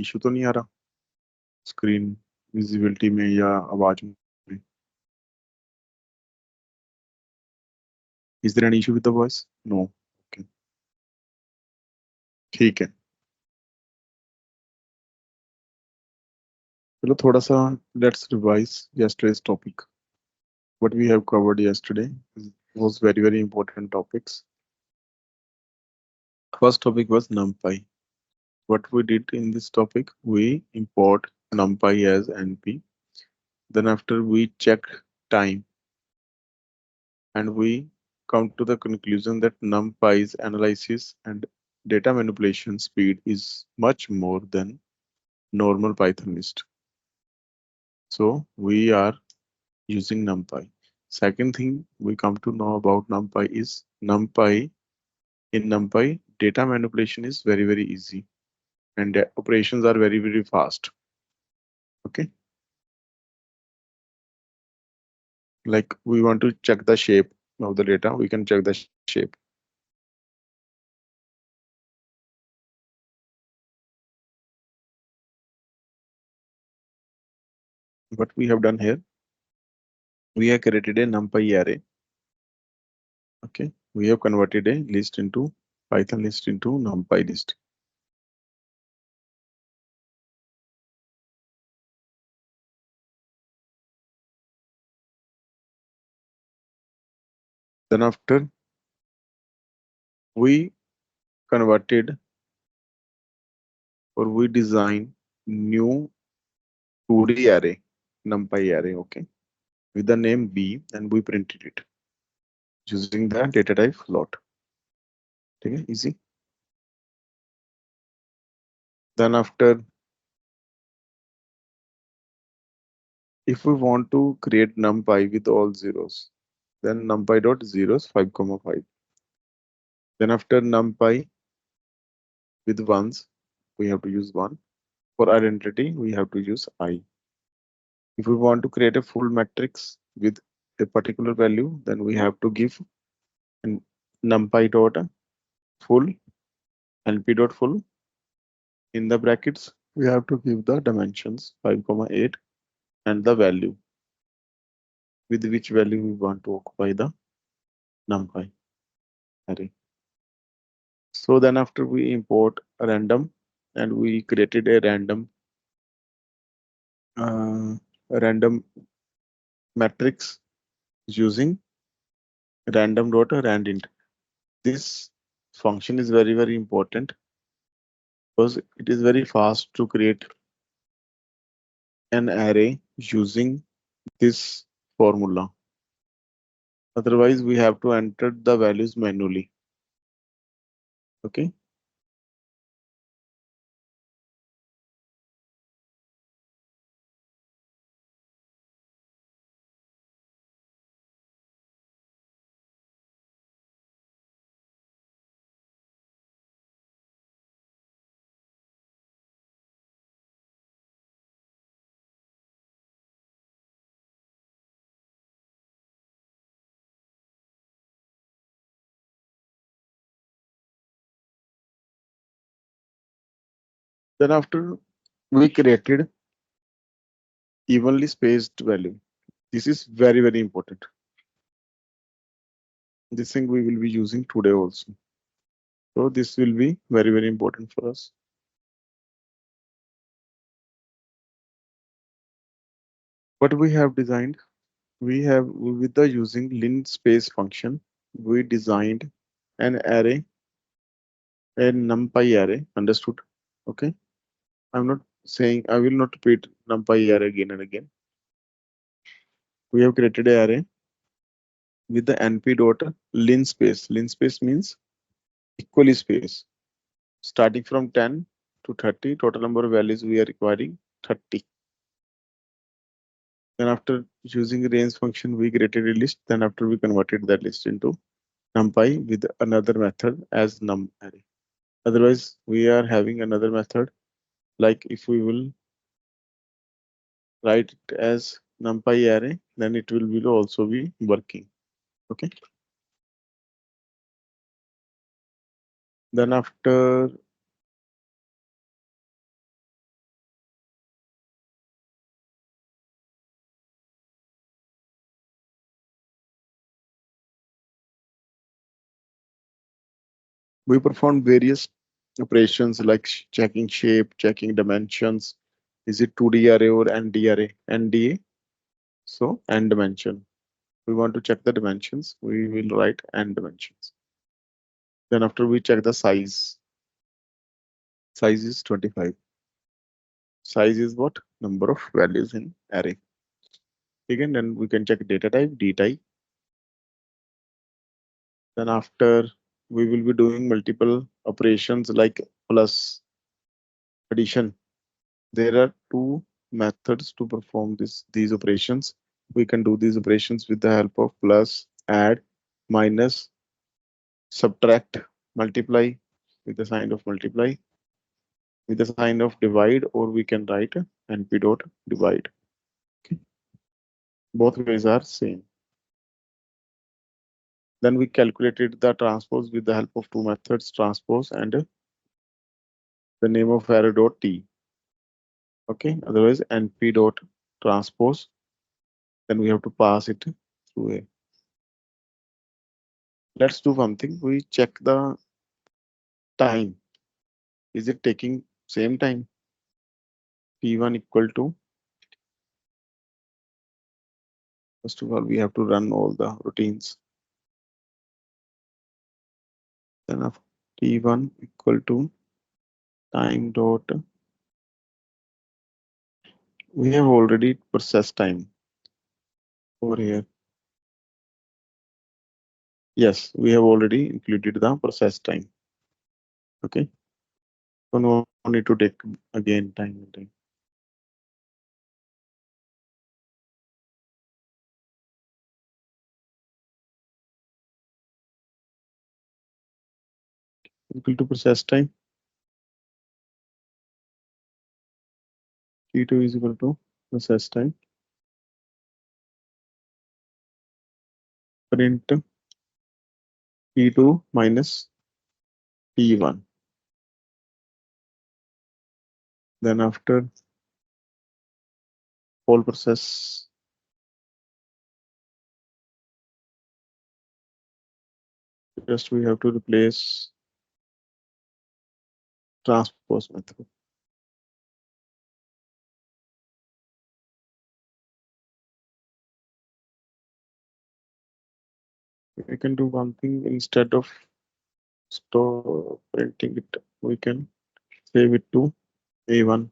Issue तो नहीं आ रहा स्क्रीन विजिबिलिटी में या आवाज में? Is there any issue with the voice? No. Okay, ठीक है। चलो थोड़ा सा let's revise yesterday's topic. What we have covered yesterday was very important topics. First topic was NumPy. What we did in this topic, we import NumPy as NP. Then after we check time and we come to the conclusion that NumPy's analysis and data manipulation speed is much more than normal Python list. So we are using NumPy. Second thing we come to know about NumPy is in NumPy, data manipulation is very easy and the operations are very fast. Okay. Like we want to check the shape of the data, we can check the shape. What we have done here, we have created a NumPy array. Okay. We have converted a list into Python list into NumPy list. Then after we converted or we design new 2D array, NumPy array, okay, with the name B, and we printed it using the data type float. Okay, easy. Then after, if we want to create NumPy with all zeros, then NumPy dot zeros 5,5. Then after NumPy with ones, we have to use 1. For identity, we have to use I. If we want to create a full matrix with a particular value, then we have to give an NumPy dot full, NP dot full. In the brackets, we have to give the dimensions 5,8 and the value with which value we want to occupy the NumPy array. So then after we import a random and we created a random matrix using random.randint. This function is very important because it is very fast to create an array using this formula. Otherwise, we have to enter the values manually. Okay. Then after we created evenly spaced value. This is very important. This thing we will be using today also. So this will be very important for us. What we have designed, we have with the using linspace function, we designed an array, a NumPy array, understood? Okay. I'm not saying, I will not repeat NumPy array again and again. We have created an array with the np dot linspace. Linspace means equally space. Starting from 10 to 30, total number of values we are requiring 30. Then after using range function, we created a list. Then after we converted that list into NumPy with another method as NumArray. Otherwise, we are having another method. Like if we will write it as NumPy array, then it will also be working. Okay. Then after We perform various operations like checking shape, checking dimensions. Is it 2D array or ND array? NDA. So n dimension. We want to check the dimensions. We will write n dimensions. Then after we check the size. Size is 25. Size is what? Number of values in array. Again, then we can check data type, D type. Then after we will be doing multiple operations like plus, addition. There are two methods to perform these operations. We can do these operations with the help of plus, add, minus, subtract, multiply with the sign of multiply, with the sign of divide, or we can write np dot divide. Okay. Both ways are same. Then we calculated the transpose with the help of two methods, transpose and the name of array dot t. Okay, otherwise np dot transpose. Then we have to pass it through a. Let's do one thing. We check the time. Is it taking same time? T1 equal to, first of all, we have to run all the routines. Then of T1 equal to time dot. We have already processed time over here. Yes, we have already included the process time. Okay. So no need to take again time and time. Equal to process time. T2 is equal to process time. Print T2 minus T1. Then after whole process, just we have to replace transpose method. We can do one thing. Instead of store printing it, we can save it to A1.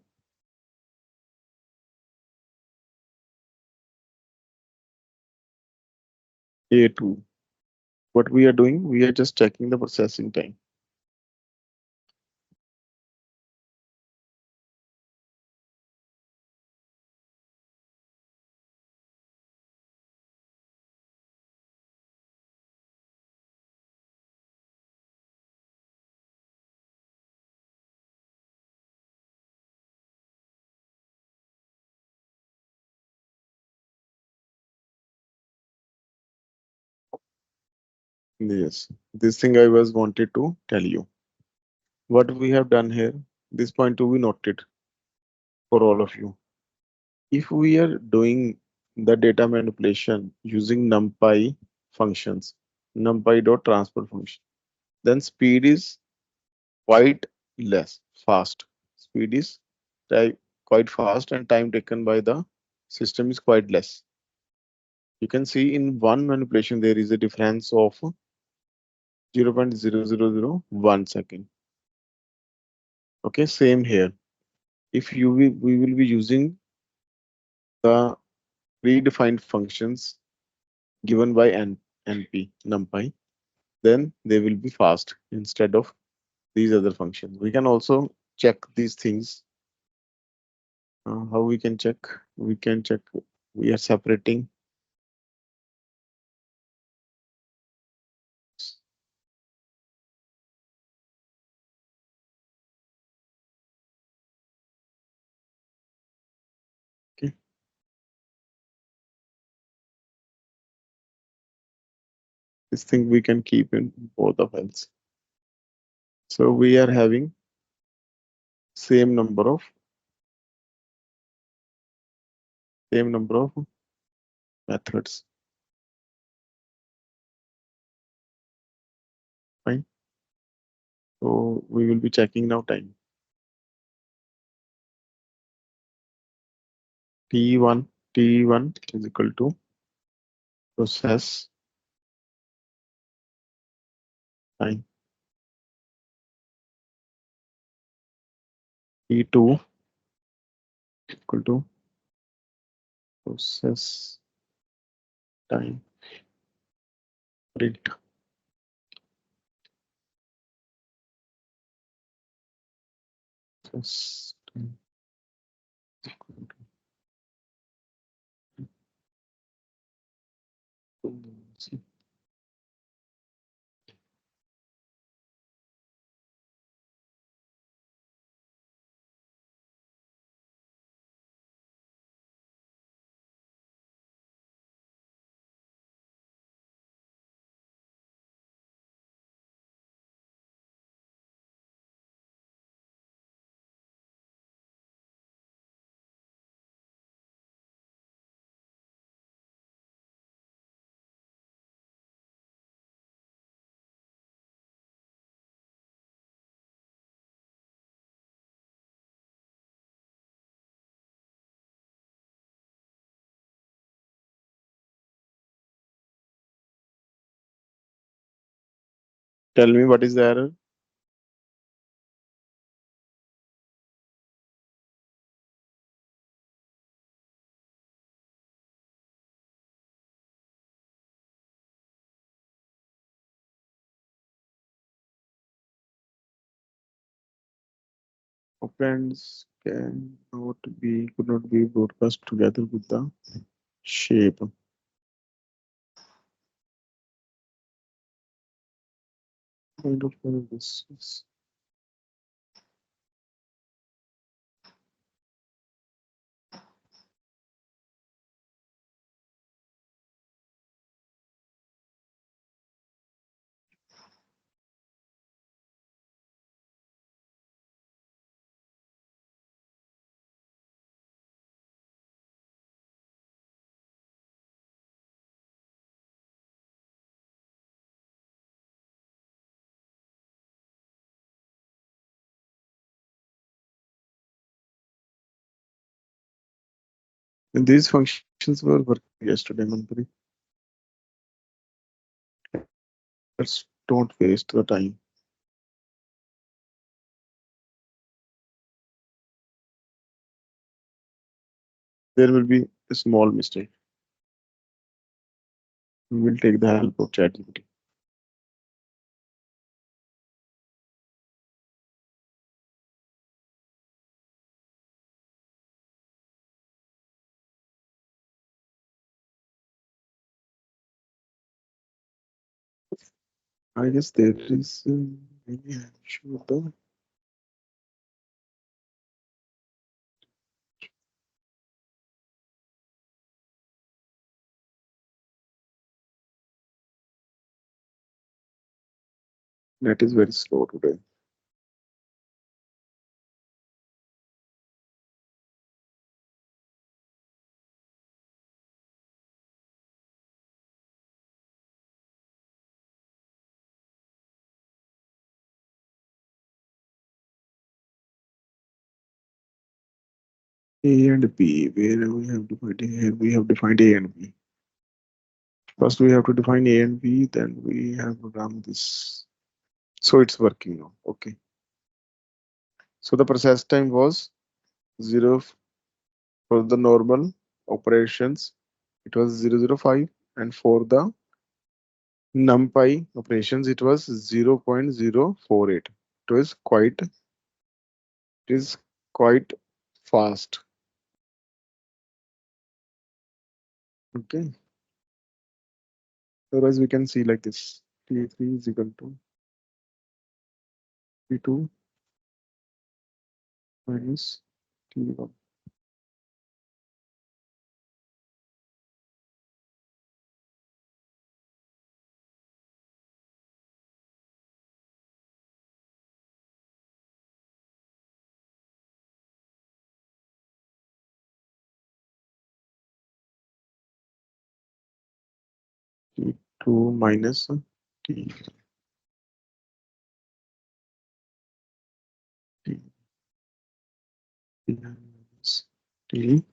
A2. What we are doing, we are just checking the processing time. Yes, this thing I was wanted to tell you. What we have done here, this point to be noted for all of you. If we are doing the data manipulation using NumPy functions, NumPy dot transfer function, then speed is quite less, fast. Speed is quite fast and time taken by the system is quite less. You can see in one manipulation there is a difference of 0.0001 second. Okay, same here. If we will be using the predefined functions given by NumPy, then they will be fast instead of these other functions. We can also check these things. How we can check? We can check. We are separating. Okay. This thing we can keep in both the files. So we are having same number of methods. Fine. So we will be checking now time. T1 is equal to process time. T2 equal to process time. Print process time equal to tell me what is the error. Operands could not be broadcast together with the shape. Kind of this is and these functions were working yesterday, Manpuri. Let's don't waste the time. There will be a small mistake. We will take the help of ChatGPT. I guess there is maybe I'm sure the net is very slow today. A and B, where we have defined here, we have defined A and B. First, we have to define A and B, then we have to run this. So it's working now. Okay. So the process time was 0 for the normal operations. It was 0.005, and for the NumPy operations, it was 0.048. It is quite fast. Okay. Otherwise, we can see like this. T3 is equal to T2 minus T1. T2 minus T. T.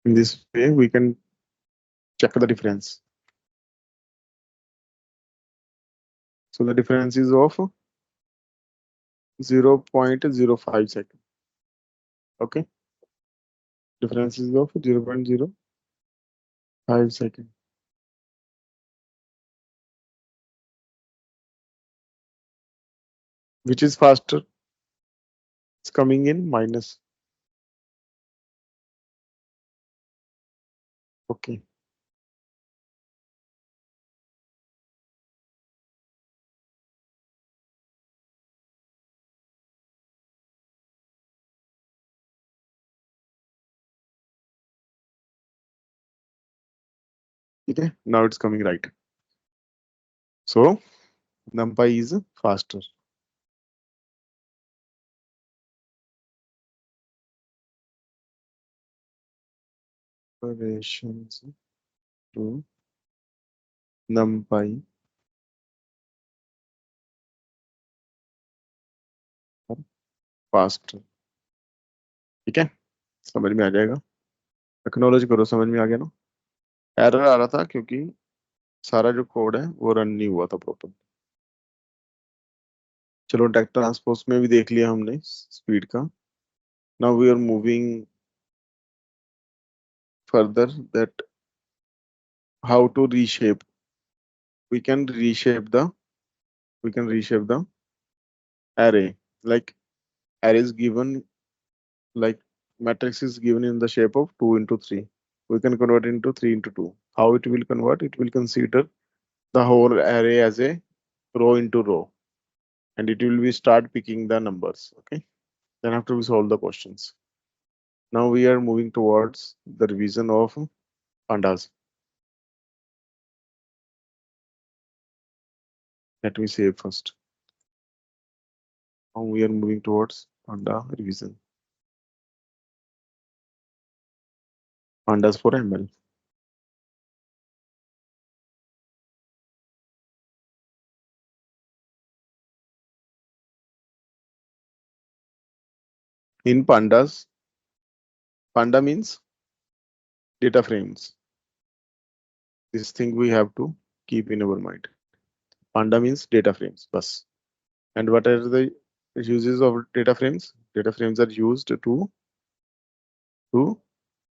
In this way, we can check the difference. So the difference is of 0.05 second. Okay, difference is of 0.05 second. Which is faster? It's coming in minus. Okay. Okay, now it's coming right. So NumPy is faster. Operations to NumPy fast. ठीक है, समझ में आ जाएगा. Acknowledge करो, समझ में आ गया ना. एरर आ रहा था क्योंकि सारा जो कोड है वो रन नहीं हुआ था प्रॉपर. चलो टेक ट्रांसपोज में भी देख लिया हमने स्पीड का. Now we are moving further that how to reshape. we can reshape the we can reshape the array. Like array is given, like matrix is given in the shape of 2 into 3. We can convert into 3 into 2. How it will convert? It will consider the whole array as a row into row, and it will be start picking the numbers. Okay, then after we solve the questions. Now we are moving towards the revision of pandas. Let me save first. Now we are moving towards panda revision. Pandas for ML. In pandas, panda means data frames. This thing we have to keep in our mind. Panda means data frames, bus. And what are the uses of data frames? Data frames are used to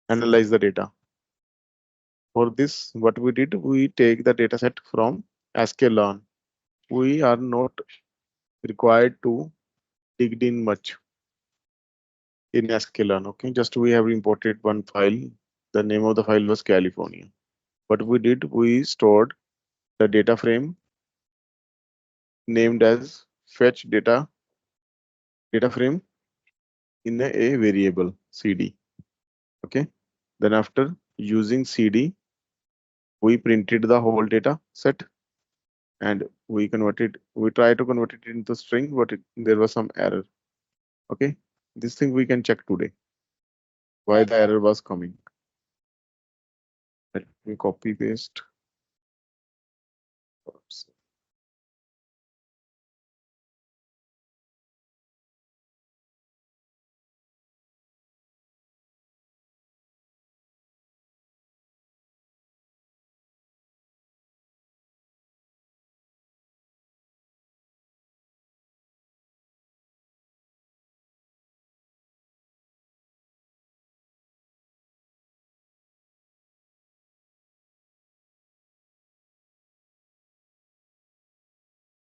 analyze the data. For this, what we did, we take the data set from sklearn. We are not required to dig in much in sklearn. Okay, just we have imported one file. The name of the file was California. What we did, we stored the data frame named as fetch data frame in a variable cd. Okay, then after using cd, we printed the whole data set and we try to convert it into string, but there was some error. Okay, this thing we can check today why the error was coming. Let me copy paste. Oops.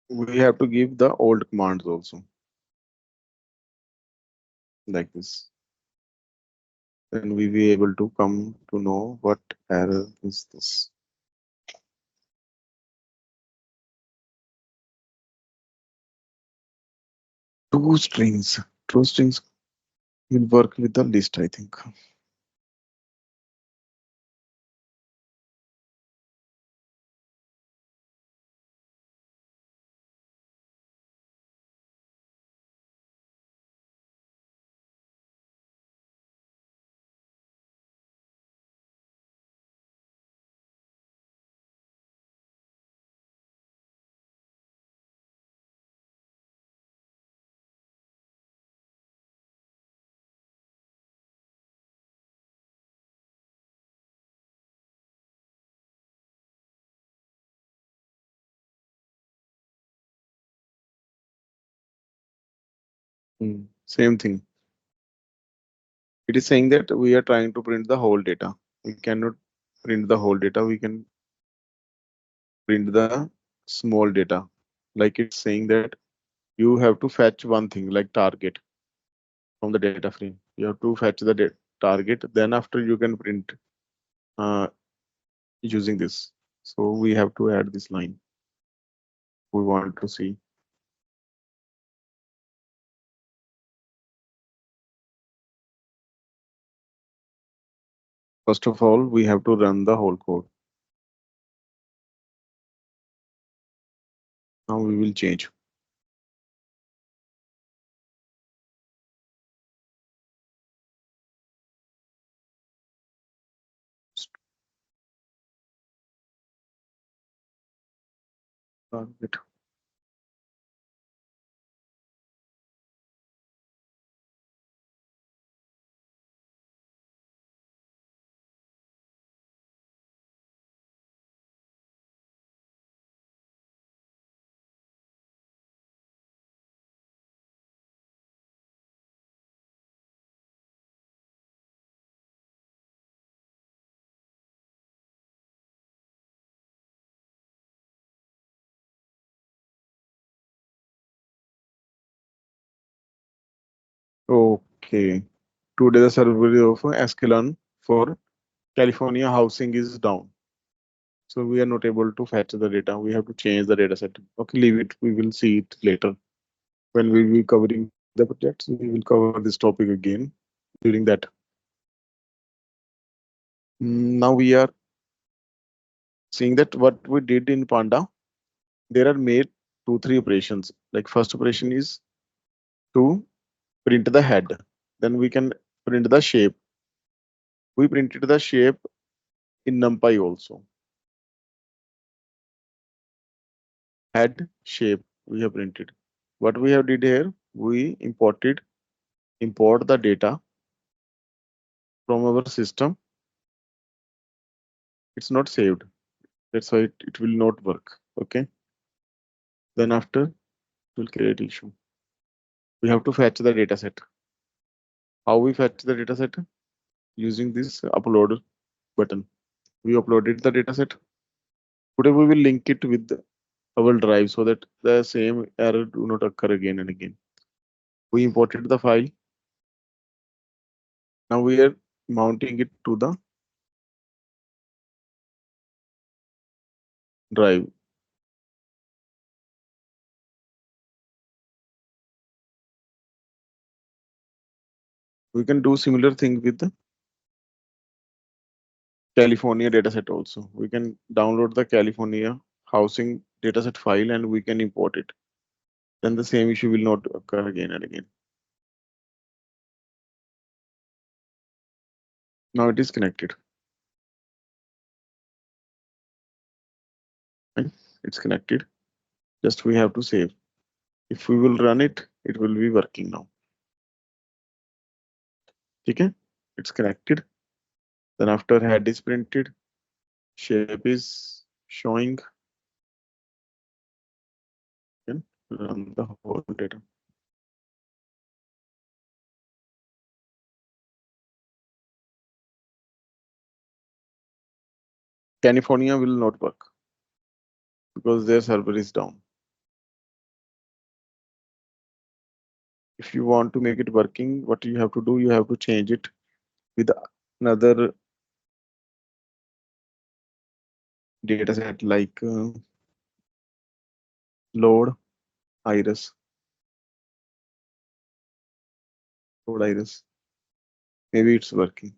We have to give the old commands also, like this. Then we will be able to come to know what error is this. Two strings. Two strings will work with the list, I think. Same thing. It is saying that we are trying to print the whole data. We cannot print the whole data. We can print the small data. Like it's saying that you have to fetch one thing like target from the data frame. You have to fetch the target. Then after you can print uh, using this. So we have to add this line. We want to see. First of all, we have to run the whole code. Now we will change. Target. Okay. Today the server of Escalon for California housing is down. So we are not able to fetch the data. We have to change the data set. Okay, leave it. We will see it later. When we will be covering the projects, we will cover this topic again during that. Now we are seeing that what we did in Panda, there are made two, three operations. Like first operation is to print the head. Then we can print the shape. We printed the shape in NumPy also. Head shape we have printed. What we have did here, we import the data from our system. It's not saved. That's why it will not work. Okay. Then after it will create issue. We have to fetch the data set. How we fetch the data set? Using this upload button. We uploaded the data set. Today we will link it with our drive so that the same error do not occur again and again. We imported the file. Now we are mounting it to the drive. We can do similar thing with the California dataset also. We can download the California housing dataset file and we can import it. Then the same issue will not occur again and again. Now it is connected. Right? It's connected. Just we have to save. If we will run it, it will be working now. Okay? It's connected. Then after head is printed, shape is showing. Then run the whole data. California will not work because their server is down. If you want to make it working, what you have to do, you have to change it with another data set like load iris. Load iris. Maybe it's working.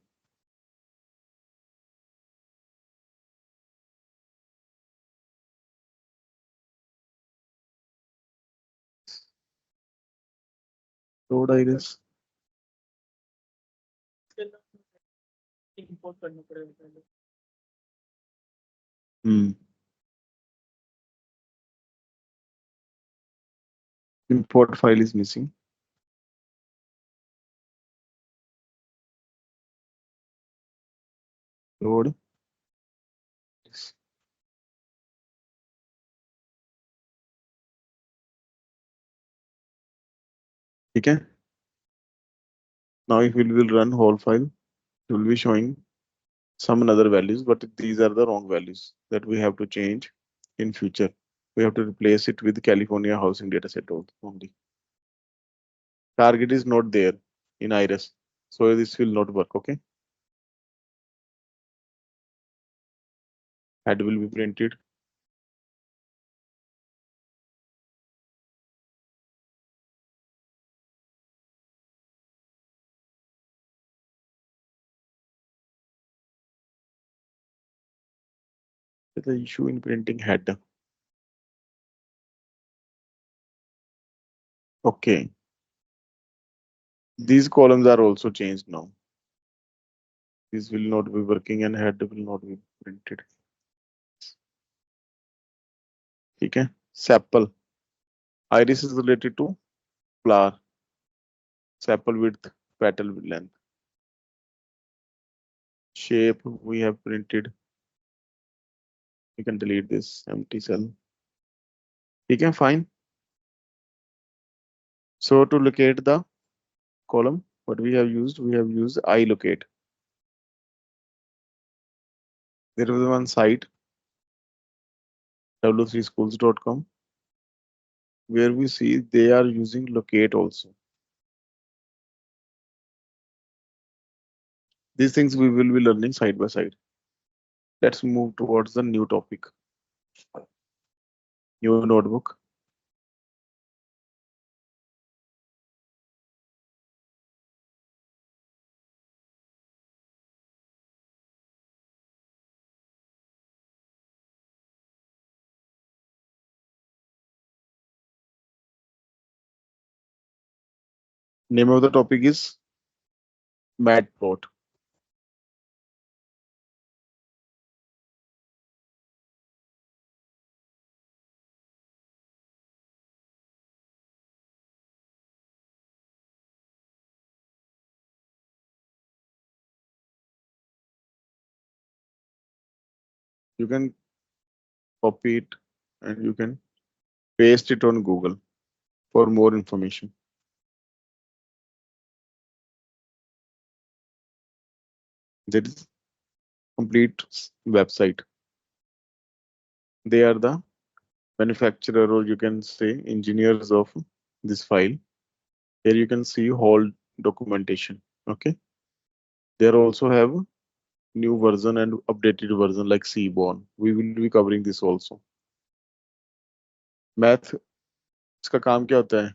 Load iris. Hmm. Import file is missing. Load. ठीक है. Now if we will run whole file, it will be showing some other values, but these are the wrong values that we have to change in future. We have to replace it with California housing dataset only. Target is not there in Iris, so this will not work. Okay. Head will be printed. The issue in printing head. Okay. These columns are also changed now. This will not be working and head will not be printed. ठीक है. Sepal. Iris is related to flower. Sepal width, petal length. Shape we have printed. You can delete this empty cell. ठीक है. Fine. So to locate the column, what we have used ilocate. There was one site w3schools.com where we see they are using locate also. These things we will be learning side by side. Let's move towards the new topic. New notebook. Name of the topic is Matplot. You can copy it and you can paste it on Google for more information. There is complete website. They are the manufacturer, or you can say engineers of this file. Here you can see whole documentation. Okay. There also have new version and updated version like Seaborn. We will be covering this also. Math इसका काम क्या होता है?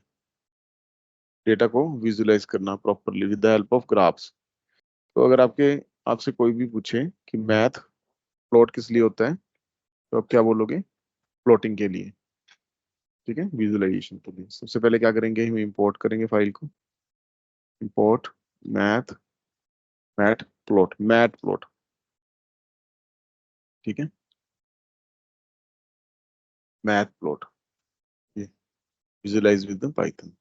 Data को visualise करना properly with the help of graphs. तो अगर आपसे कोई भी पूछे कि मैथ प्लॉट किस लिए होता है, तो आप क्या बोलोगे? प्लॉटिंग के लिए. ठीक है. विजुलाइजेशन के लिए सबसे पहले क्या करेंगे, हम इंपोर्ट करेंगे फाइल को. Import math math plot. ठीक है. Math plot visualise with the Python.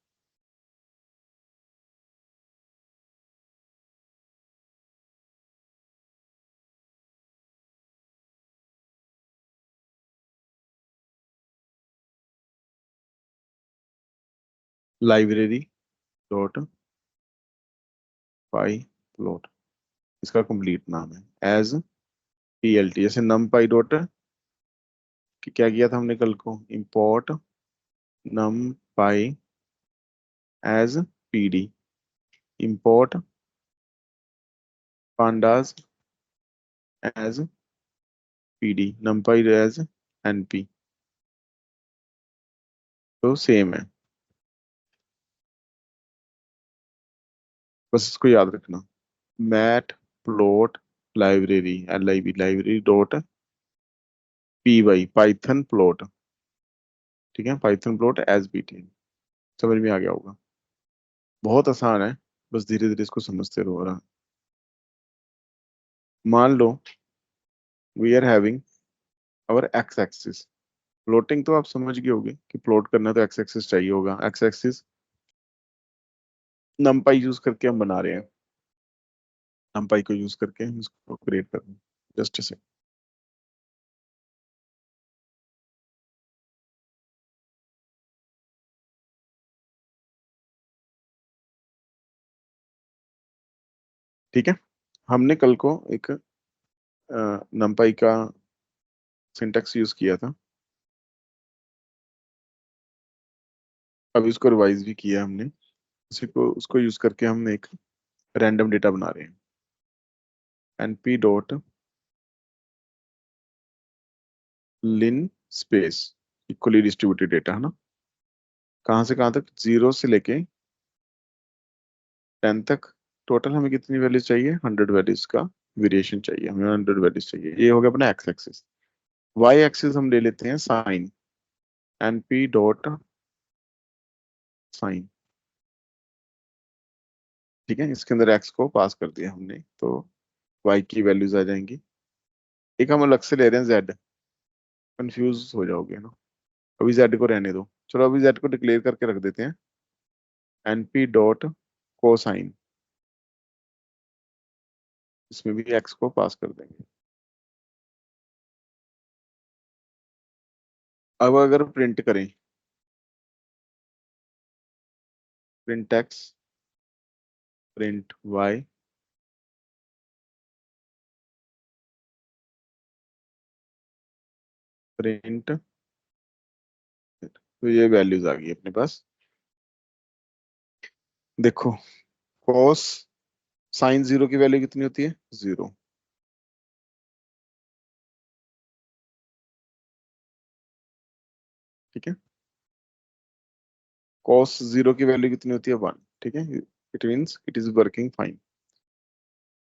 Library dot pyplot इसका कंप्लीट नाम है. एज plt, जैसे numpy डॉट क्या किया था हमने कल को, import numpy as pd, import pandas as pd, numpy as np. तो सेम है, बस इसको याद रखना. Matplotlib library dot py Python plot. ठीक है. Python plot as pd. समझ में आ गया होगा. बहुत आसान है, बस धीरे धीरे इसको समझते रहो. रहा मान लो we are having our X axis. Plotting तो आप समझ गए होगे कि प्लॉट करना है तो एक्स एक्सिस चाहिए होगा. एक्स एक्सिस नमपाई यूज करके हम बना रहे हैं. नमपाई को यूज करके हम इसको क्रिएट कर रहे हैं. जस्ट से ठीक है, हमने कल को एक numpy का सिंटैक्स यूज किया था, अब इसको रिवाइज भी किया हमने। उसी को उसको यूज करके हम एक रैंडम डेटा बना रहे हैं। np डॉट लिन स्पेस इक्वली डिस्ट्रीब्यूटेड डेटा, है ना। कहाँ से कहाँ तक, 0 से लेके 10 तक। टोटल हमें कितनी वैल्यूज चाहिए, 100 वैल्यूज का वेरिएशन चाहिए हमें, 100 वैल्यूज चाहिए। ये हो गया अपना एक्स एक्सिस। वाई एक्सिस हम ले लेते हैं साइन, np डॉट साइन। ठीक है, इसके अंदर एक्स को पास कर दिया हमने, तो वाई की वैल्यूज आ जाएंगी। एक हम अलग से ले रहे हैं जेड, कंफ्यूज हो जाओगे ना। अभी जेड को रहने दो, चलो अभी जेड को डिक्लेयर करके रख देते हैं, np डॉट कोसाइन। इसमें भी एक्स को पास कर देंगे। अब अगर प्रिंट करें, print X, print Y, print, तो ये वैल्यूज आ गई अपने पास। देखो, कॉस साइन जीरो की वैल्यू कितनी होती है, 0। ठीक है, कॉस जीरो की वैल्यू कितनी होती है, 1। ठीक है, it means it is working fine.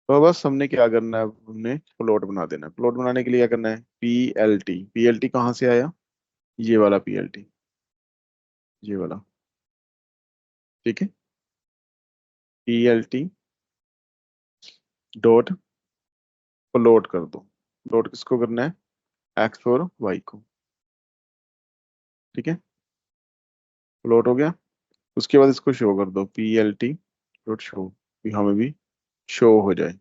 तो बस हमने क्या करना है, हमने प्लॉट बना देना है। प्लॉट बनाने के लिए क्या करना है, पीएलटी। पीएलटी कहाँ से आया, ये वाला पीएलटी, ये वाला। ठीक है, पीएलटी डॉट प्लॉट कर दो। प्लॉट किसको करना है, एक्स और वाई को। ठीक है, प्लॉट हो गया। उसके बाद इसको शो कर दो, पीएलटी डॉट शो, हमें भी शो हो जाए।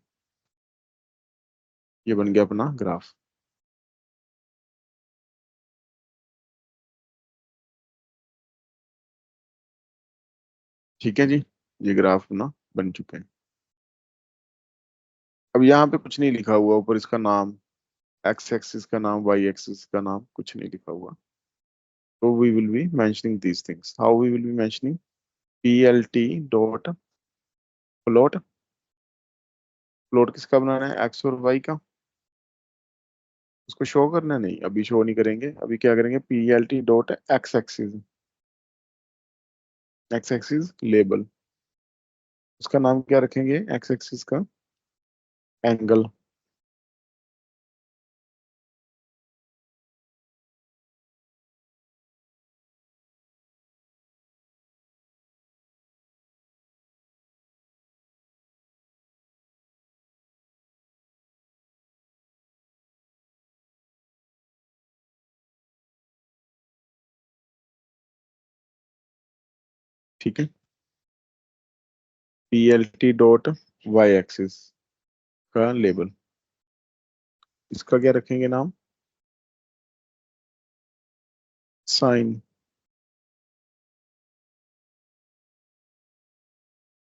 ये बन गया अपना ग्राफ। ठीक है जी, ये ग्राफ अपना बन चुके हैं। अब यहाँ पे कुछ नहीं लिखा हुआ, ऊपर इसका नाम, एक्स एक्सिस का नाम, वाई एक्सिस का नाम, कुछ नहीं लिखा हुआ। तो we will be mentioning these things. How we will be mentioning, PLT dot plot. Plot किसका बनाना है, एक्स और वाई का। उसको शो करना है? नहीं, अभी शो नहीं करेंगे। अभी क्या करेंगे, PLT dot X axis, X axis label. उसका नाम क्या रखेंगे, एक्स एक्सिस का एंगल। ठीक है, पीएलटी डॉट वाई एक्सिस का लेबल, इसका क्या रखेंगे नाम, साइन,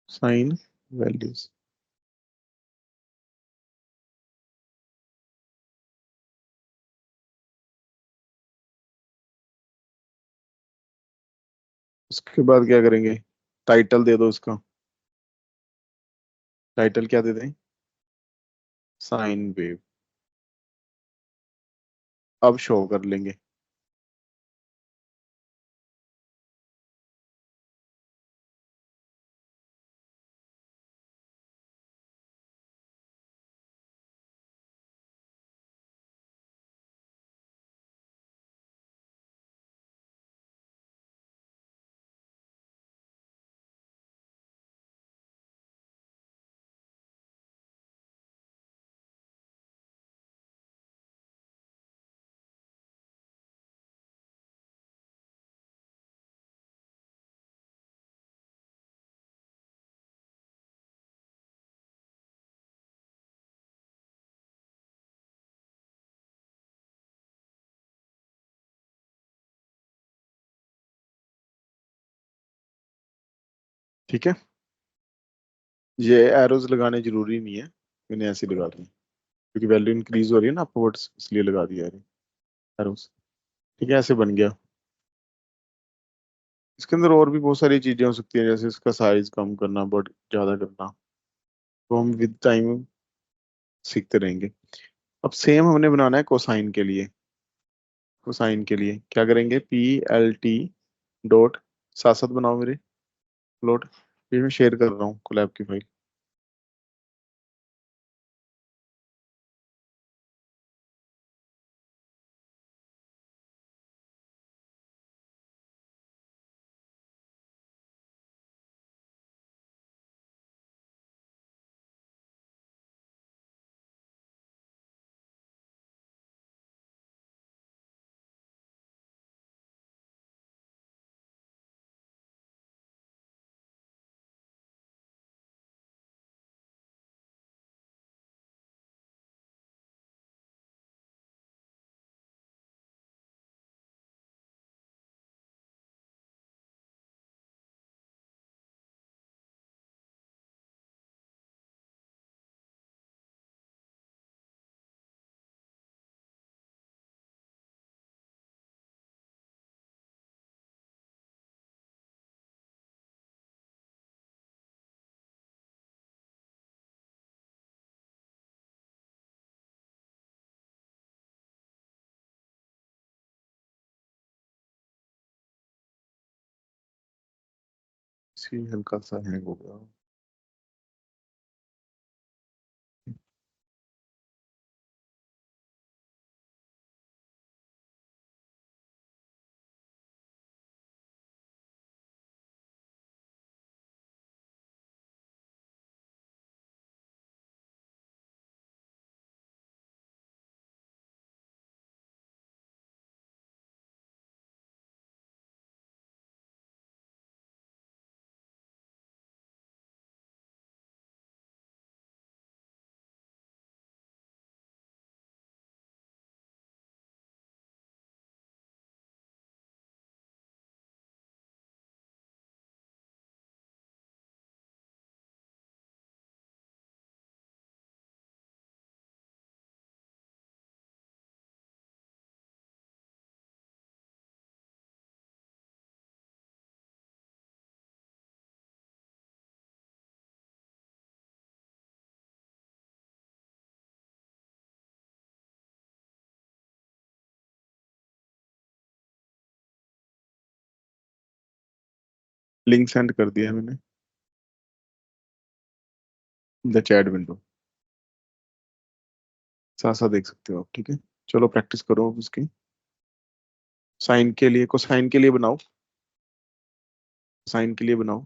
साइन वैल्यूज। उसके बाद क्या करेंगे, टाइटल दे दो उसका। टाइटल क्या दे दें, साइन वेव। अब शो कर लेंगे। ठीक है, ये एरोज लगाने जरूरी नहीं है, मैंने ऐसे लगा दिए क्योंकि वैल्यू इंक्रीज हो रही है ना अपवर्ड्स, इसलिए लगा दिया एरोज। ठीक है, ऐसे बन गया। इसके अंदर और भी बहुत सारी चीजें हो सकती हैं, जैसे इसका साइज कम करना, बट ज्यादा करना, तो हम विद टाइम सीखते रहेंगे। अब सेम हमने बनाना है कोसाइन के लिए। कोसाइन के लिए क्या करेंगे, पी एल टी डॉट, साथ साथ बनाओ मेरे प्लॉट, फिर मैं शेयर कर रहा हूँ कोलैब की फाइल। इसी हल्का सा हैंग हो गया। लिंक सेंड कर दिया है मैंने, द चैट विंडो, साथ साथ देख सकते हो आप। ठीक है, चलो प्रैक्टिस करो अब उसकी। साइन के लिए, कोसाइन के लिए बनाओ, साइन के लिए बनाओ।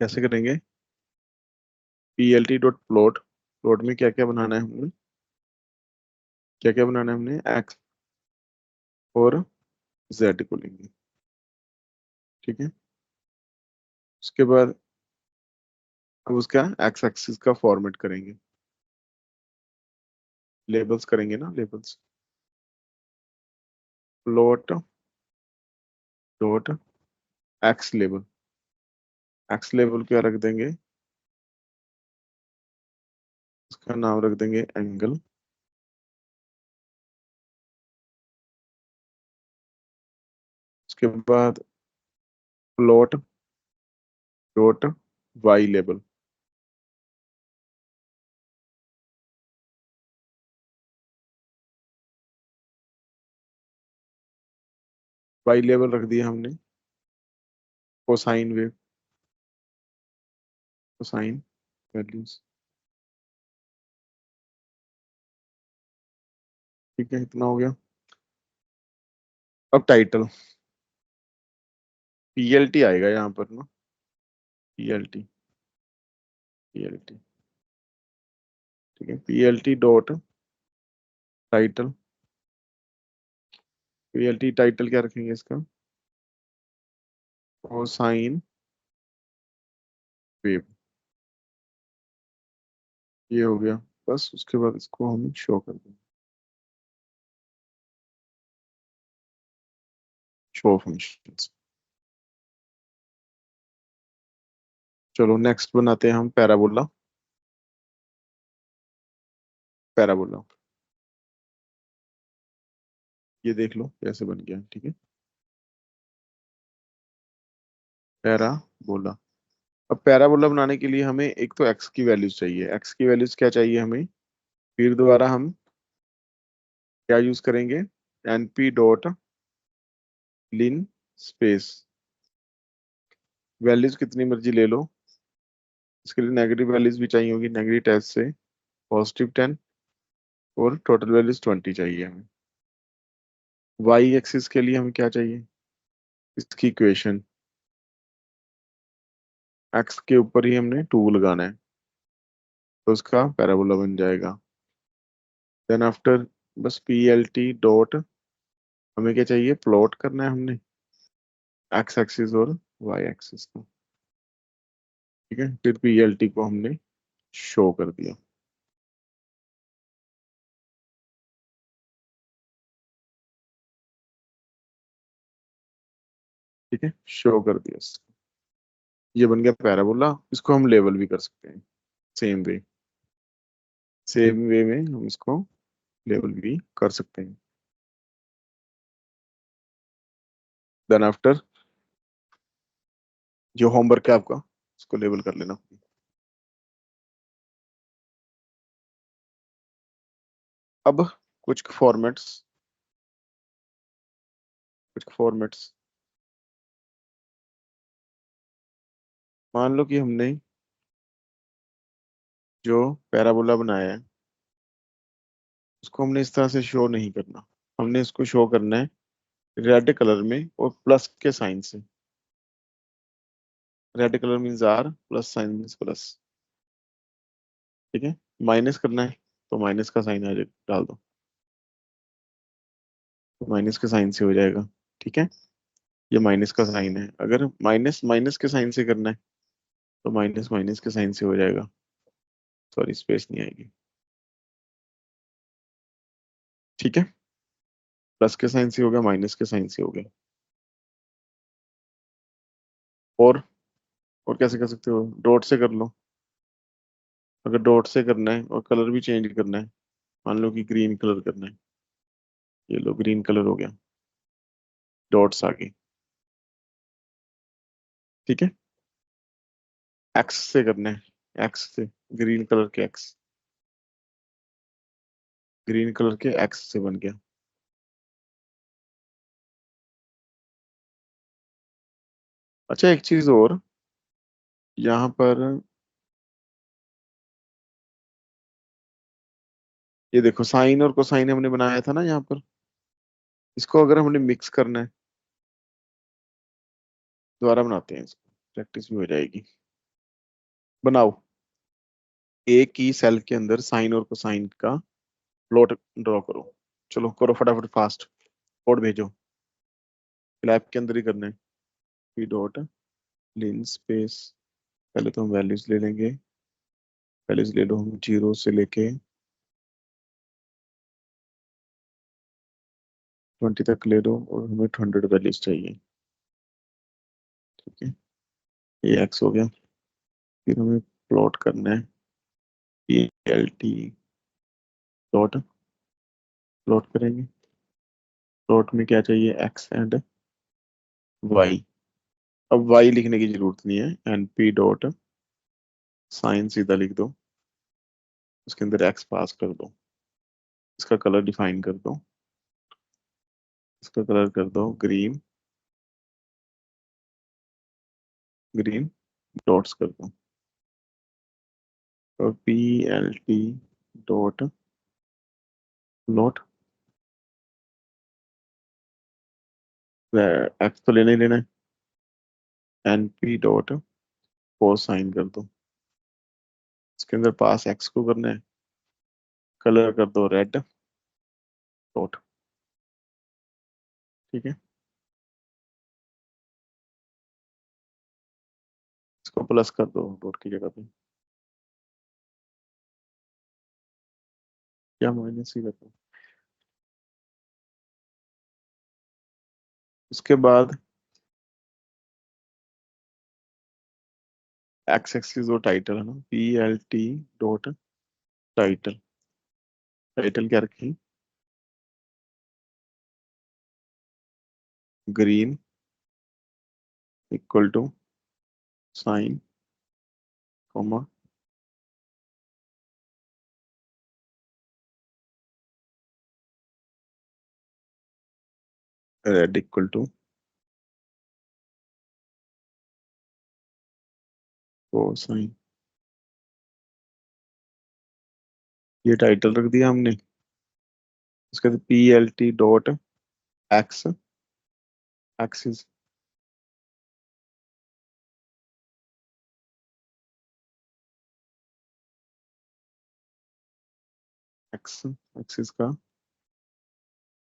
कैसे करेंगे, P L T dot plot, plot में क्या क्या बनाना है हमने, क्या क्या बनाना है हमने, एक्स और जेड को लेंगे। ठीक है, उसके बाद अब उसका एक्स एक्सिस का फॉर्मेट करेंगे, लेबल्स करेंगे ना, labels. Plot dot X label, X label क्या रख देंगे, उसका नाम रख देंगे एंगल। उसके बाद plot dot Y label, Y level रख दिया हमने, कोसाइन वेव, कोसाइन वैल्यूज। ठीक है, इतना हो गया। अब टाइटल पीएलटी आएगा यहाँ पर ना, पीएलटी, पीएलटी। ठीक है, PLT dot title, PLT title क्या रखेंगे इसका, कोसाइन वेव। ये हो गया। बस उसके बाद इसको हम शो कर देंगे, शो फंक्शंस। चलो नेक्स्ट बनाते हैं हम पैराबोला, पैराबोला। ये देख लो कैसे बन गया। ठीक है, पैराबोला। अब पैराबोला बनाने के लिए हमें एक तो एक्स की वैल्यूज चाहिए। एक्स की वैल्यूज क्या चाहिए हमें, फिर दोबारा हम क्या यूज करेंगे, एनपी डॉट लिन स्पेस, वैल्यूज कितनी मर्जी ले लो। इसके लिए नेगेटिव वैल्यूज भी चाहिए होगी, नेगेटिव 10 से +10, और टोटल वैल्यूज 20 चाहिए हमें। वाई एक्सिस के लिए हमें क्या चाहिए, इसकी इक्वेशन, एक्स के ऊपर ही हमने 2 लगाना है, तो उसका पैराबोला बन जाएगा। देन आफ्टर बस पी एल टी डॉट, हमें क्या चाहिए, प्लॉट करना है हमने एक्स एक्सिस और वाई एक्सिस को। ठीक है, फिर पी एल टी को हमने शो कर दिया। ठीक है, शो कर दिया इसको। ये बन गया पैराबोला। इसको हम लेवल भी कर सकते हैं सेम वे, सेम वे में हम इसको लेवल भी कर सकते हैं। देन आफ्टर जो होमवर्क है आपका, उसको लेवल कर लेना। अब कुछ फॉर्मेट्स, मान लो कि हमने जो पैराबोला बनाया है उसको हमने इस तरह से शो नहीं करना, हमने इसको शो करना है रेड कलर में और प्लस के साइन से। Red colour means R, plus sign means plus. ठीक है, माइनस करना है तो माइनस का साइन आ जाए, डाल दो, तो माइनस के साइन से हो जाएगा। ठीक है, ये माइनस का साइन है। अगर माइनस माइनस के साइन से करना है तो माइनस माइनस के साइन से हो जाएगा, सॉरी स्पेस नहीं आएगी। ठीक है, प्लस के साइन से हो गया, माइनस के साइन से हो गया। और और कैसे कर सकते हो, डॉट से कर लो। अगर डॉट से करना है और कलर भी चेंज करना है, मान लो कि ग्रीन कलर करना है, ये लो ग्रीन कलर हो गया, डॉट्स आ गए। ठीक है, एक्स से करना है, एक्स से, ग्रीन कलर के एक्स, ग्रीन कलर के एक्स से बन गया। अच्छा एक चीज और, यहाँ पर ये देखो साइन और कोसाइन हमने बनाया था ना यहाँ पर, इसको अगर हमने मिक्स करना है, दोबारा बनाते हैं इसको, प्रैक्टिस भी हो जाएगी। बनाओ, एक ही सेल के अंदर साइन और कोसाइन का प्लॉट ड्रॉ करो। चलो करो फटाफट फास्ट, कोड भेजो। लैब के अंदर ही करना है, पी डॉट लिन स्पेस, पहले तो हम वैल्यूज ले लेंगे, वैल्यूज ले लो हम 0 से लेके 20 तक ले लो, और हमें 100 वैल्यूज चाहिए। ठीक है, ये एक्स हो गया। फिर हमें प्लॉट करना है, P L T dot, plot करेंगे। प्लॉट में क्या चाहिए, एक्स एंड वाई। अब वाई लिखने की जरूरत नहीं है, एन पी डॉट साइन सीधा लिख दो, उसके अंदर एक्स पास कर दो, इसका कलर डिफाइन कर दो, इसका कलर कर दो ग्रीन, ग्रीन डॉट्स कर दो। तो PLT डॉट प्लॉट, एक्स तो लेना ही लेना है, NP डॉट कोसाइन कर दो। इसके अंदर पास एक्स को करना है, कलर कर दो रेड डॉट। ठीक है, इसको प्लस कर दो डॉट की जगह पे, या माइनस ही कर दो। उसके बाद एक्स एक्सिस जो टाइटल है ना, PLT डॉट टाइटल, टाइटल क्या रखें, green equal to sign comma red equal to cosine. ये टाइटल रख दिया हमने। उसके बाद PLT dot X axis, X axis का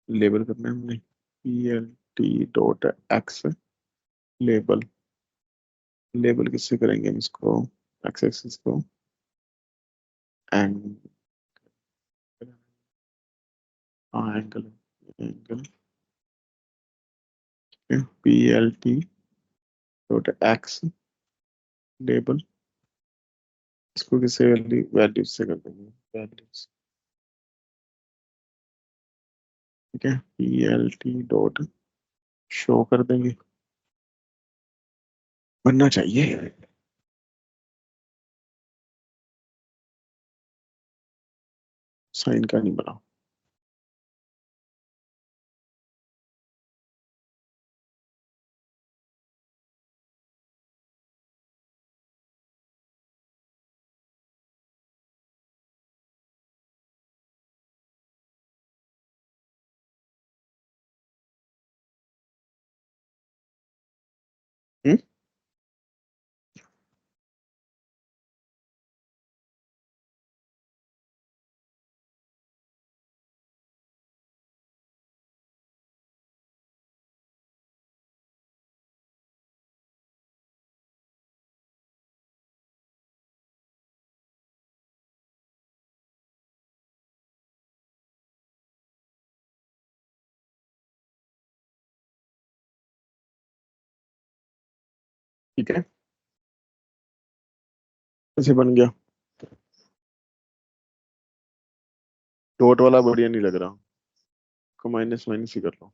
लेबल करना है हमने, PLT dot X label. Label किससे करेंगे हम इसको, एक्स एक्सिस को एंगल, हाँ angle, angle PLT dot X label. इसको किससे वैल्यू वैल्यूज से कर देंगे, वैल्यूज। ठीक है, PLT डॉट शो कर देंगे, बनना चाहिए। साइन का नहीं बना। हम्म, ठीक है, ऐसे बन गया। डॉट वाला बढ़िया नहीं लग रहा, को माइनस माइनस ही कर लो।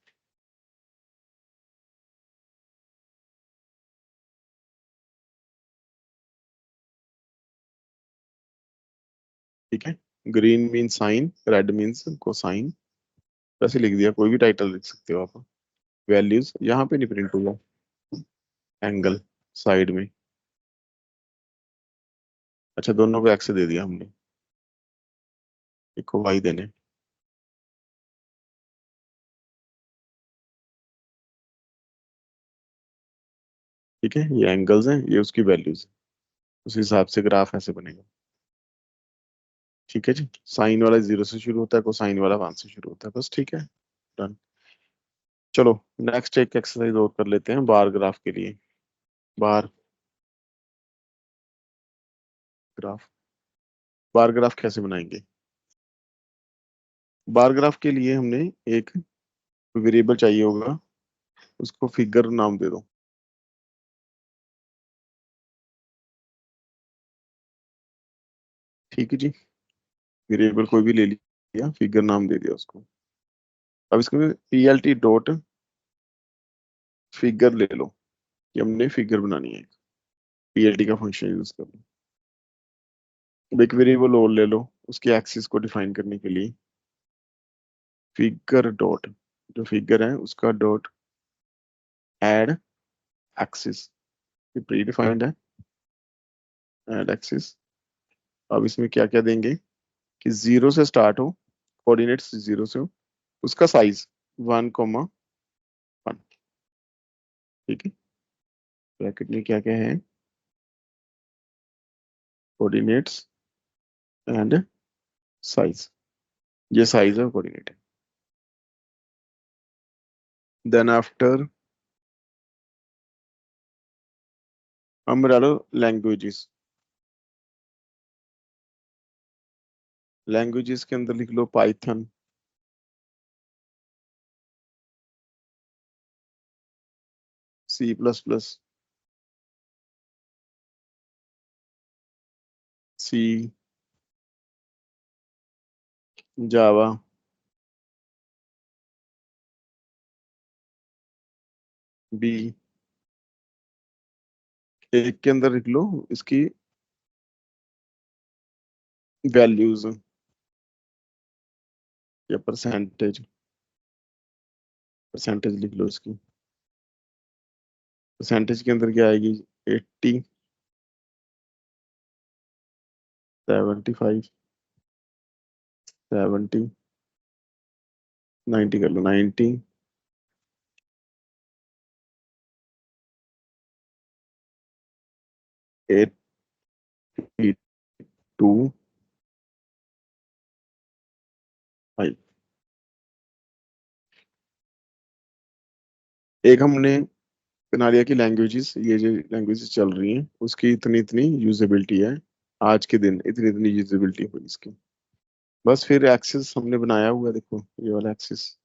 ठीक है, green mean sine, red means cosine, वैसे लिख दिया, कोई भी टाइटल लिख सकते हो आप। वैल्यूज यहाँ पे नहीं प्रिंट हुआ, एंगल साइड में। अच्छा, दोनों को एक्स दे दिया हमने, एक को वाई देने। ठीक है, ये एंगल्स हैं, ये उसकी वैल्यूज, उस हिसाब से ग्राफ ऐसे बनेगा। ठीक है जी, साइन वाला 0 से शुरू होता है, कोसाइन वाला 1 से शुरू होता है, बस। ठीक है, डन। चलो नेक्स्ट एक एक्सरसाइज और कर लेते हैं बार ग्राफ के लिए। बार ग्राफ, बार ग्राफ कैसे बनाएंगे। बार ग्राफ के लिए हमने एक वेरिएबल चाहिए होगा, उसको फिगर नाम दे दो। ठीक है जी, वेरिएबल कोई भी ले लिया, फिगर नाम दे दिया उसको। अब इसको PLT डॉट फिगर ले लो, कि हमने फिगर बनानी है, PLT का फंक्शन यूज कर लो। अब एक वेरिएबल और ले लो, उसकी एक्सिस को डिफाइन करने के लिए, फिगर डॉट, जो फिगर है उसका डॉट ऐड एक्सिस। ये प्री डिफाइंड है एड एक्सिस। अब इसमें क्या क्या देंगे कि 0 से स्टार्ट हो, कोऑर्डिनेट्स 0 से हो, उसका साइज 1,1। ठीक है, ब्रैकेट में क्या क्या है, कोऑर्डिनेट्स एंड साइज, ये साइज है कोऑर्डिनेट है। देन आफ्टर हम डालो लैंग्वेजेस। लैंग्वेजेस के अंदर लिख लो पाइथन, C++, सी, जावा, बी। एक के अंदर लिख लो इसकी वैल्यूज या परसेंटेज, परसेंटेज लिख लो इसकी। परसेंटेज के अंदर क्या आएगी, 80, 75, 70, 90 कर लो, 90, 82, 5। एक हमने बना लिया कि लैंग्वेजेस, ये जो लैंग्वेजेस चल रही हैं उसकी इतनी इतनी यूजेबिलिटी है, आज के दिन इतनी इतनी यूजेबिलिटी हुई इसकी। बस फिर एक्सिस हमने बनाया हुआ है, देखो ये वाला एक्सिस,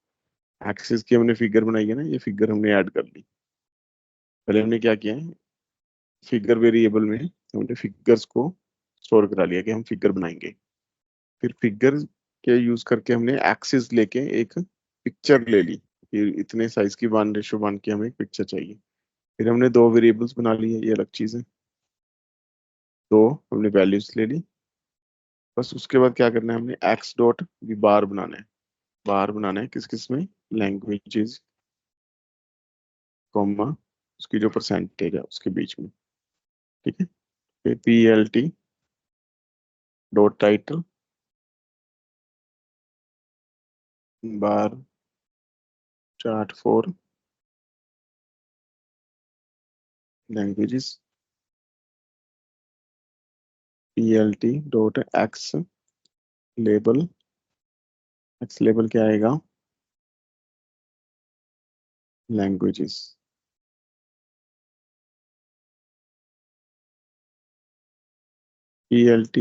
एक्सिस की हमने फिगर बनाई है ना, ये फिगर हमने ऐड कर ली। पहले हमने क्या किया है, फिगर वेरिएबल में हमने फिगर्स को स्टोर करा लिया कि हम फिगर बनाएंगे। फिर फिगर के यूज करके हमने एक्सिस लेके एक पिक्चर ले ली, फिर इतने साइज की 1:1 की हमें एक पिक्चर चाहिए। फिर हमने दो वेरिएबल्स बना लिए, ये अलग चीज है। दो हमने वैल्यूज ले ली। बस उसके बाद क्या करना है, हमने एक्स डॉट भी बार बनाना है। बार बनाना है किस किस में, लैंग्वेजेस कॉमा उसकी जो परसेंटेज है उसके बीच में। ठीक है, फिर PLT dot title bar chart for languages, PLT dot X label. X label क्या आएगा, languages. PLT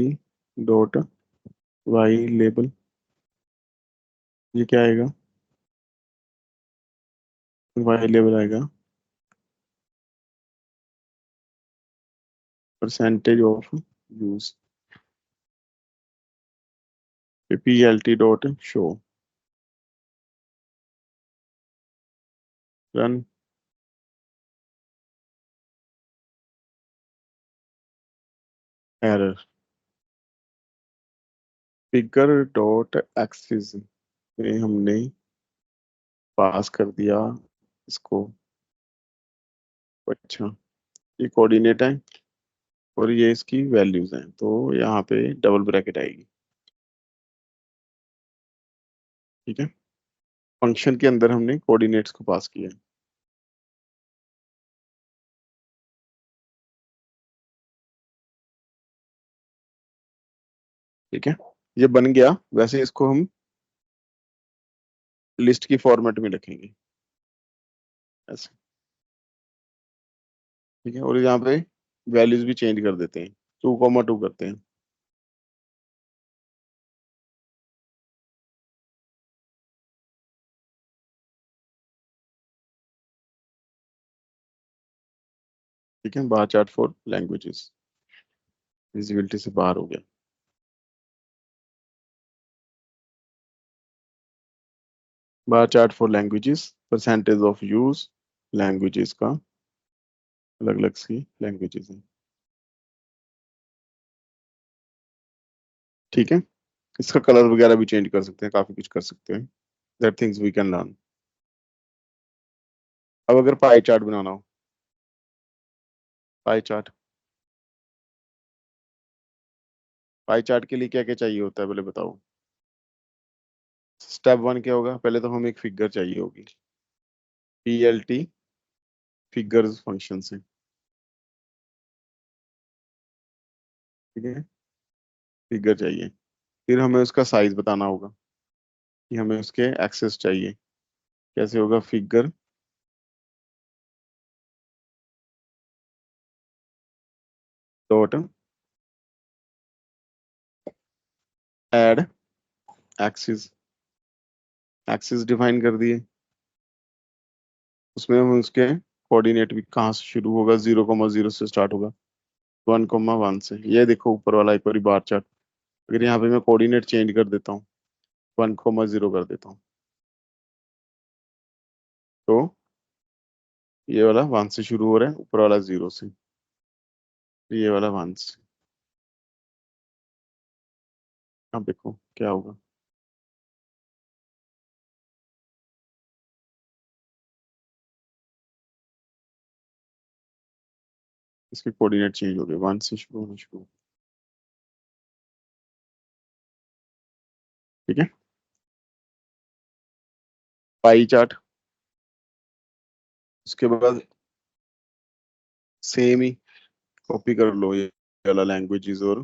dot Y label, ये क्या आएगा, वाई लेबल आएगा percentage of use. PLT dot show, run. Error, figure dot axis में हमने पास कर दिया इसको। अच्छा, ये कोऑर्डिनेट है और ये इसकी वैल्यूज हैं, तो यहाँ पे डबल ब्रैकेट आएगी। ठीक है, फंक्शन के अंदर हमने कोऑर्डिनेट्स को पास किया है। ठीक है, ये बन गया। वैसे इसको हम लिस्ट की फॉर्मेट में रखेंगे ऐसे। ठीक है, और यहाँ पे वैल्यूज भी चेंज कर देते हैं, 2,2 करते हैं। ठीक है, बार चार्ट फॉर लैंग्वेजेस विजिबिलिटी से बाहर हो गया। बार chart for languages, percentage of use, languages का अलग अलग सी लैंग्वेजेस हैं। ठीक है, इसका कलर वगैरह भी चेंज कर सकते हैं, काफी कुछ कर सकते हैं। That things we can learn. अब अगर पाई चार्ट बनाना हो, पाई चार्ट। पाई चार्ट के लिए क्या क्या चाहिए होता है पहले बताओ। स्टेप वन क्या होगा, पहले तो हमें एक फिगर चाहिए होगी, PLT फिगर्स फंक्शन से। ठीक है, फिगर चाहिए। फिर हमें उसका साइज बताना होगा कि हमें उसके एक्सेस चाहिए। कैसे होगा, figure dot add axis. Axis define कर दिए, उसमें हम उसके कोऑर्डिनेट भी कहाँ से शुरू होगा, 0,0 से स्टार्ट होगा, 1,1 से। ये देखो ऊपर वाला एक बार बार चार्ट, अगर यहाँ पे मैं कोऑर्डिनेट चेंज कर देता हूँ, 1,0 कर देता हूँ, तो ये वाला 1 से शुरू हो रहा है, ऊपर वाला 0 से, ये वाला 1 से। अब देखो क्या होगा, इसके कोऑर्डिनेट चेंज हो गए, 1 से शुरू होना शुरू। ठीक है, पाई चार्ट। उसके बाद सेम ही कॉपी कर लो, ये वाला लैंग्वेजेस और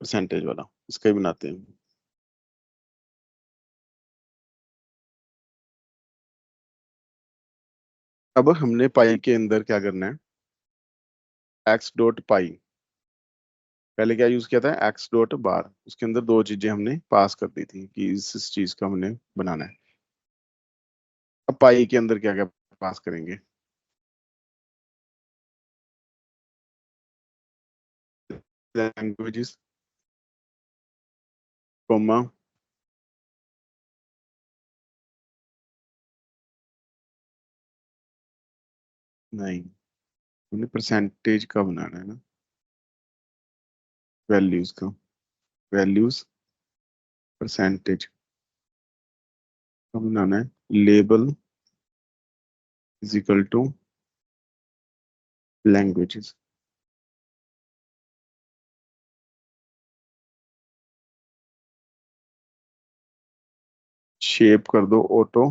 परसेंटेज वाला, इसका ही बनाते हैं। अब हमने पाई के अंदर क्या करना है, एक्स डॉट पाई। पहले क्या यूज किया था, एक्स डॉट बार, उसके अंदर दो चीजें हमने पास कर दी थी कि इस चीज का हमने बनाना है। अब पाई के अंदर क्या क्या पास करेंगे, लैंग्वेजेस, कॉमा, नहीं, हमने परसेंटेज का बनाना है ना, वैल्यूज का, वैल्यूज परसेंटेज का बनाना है। Label is equal to languages. Shape कर दो ऑटो,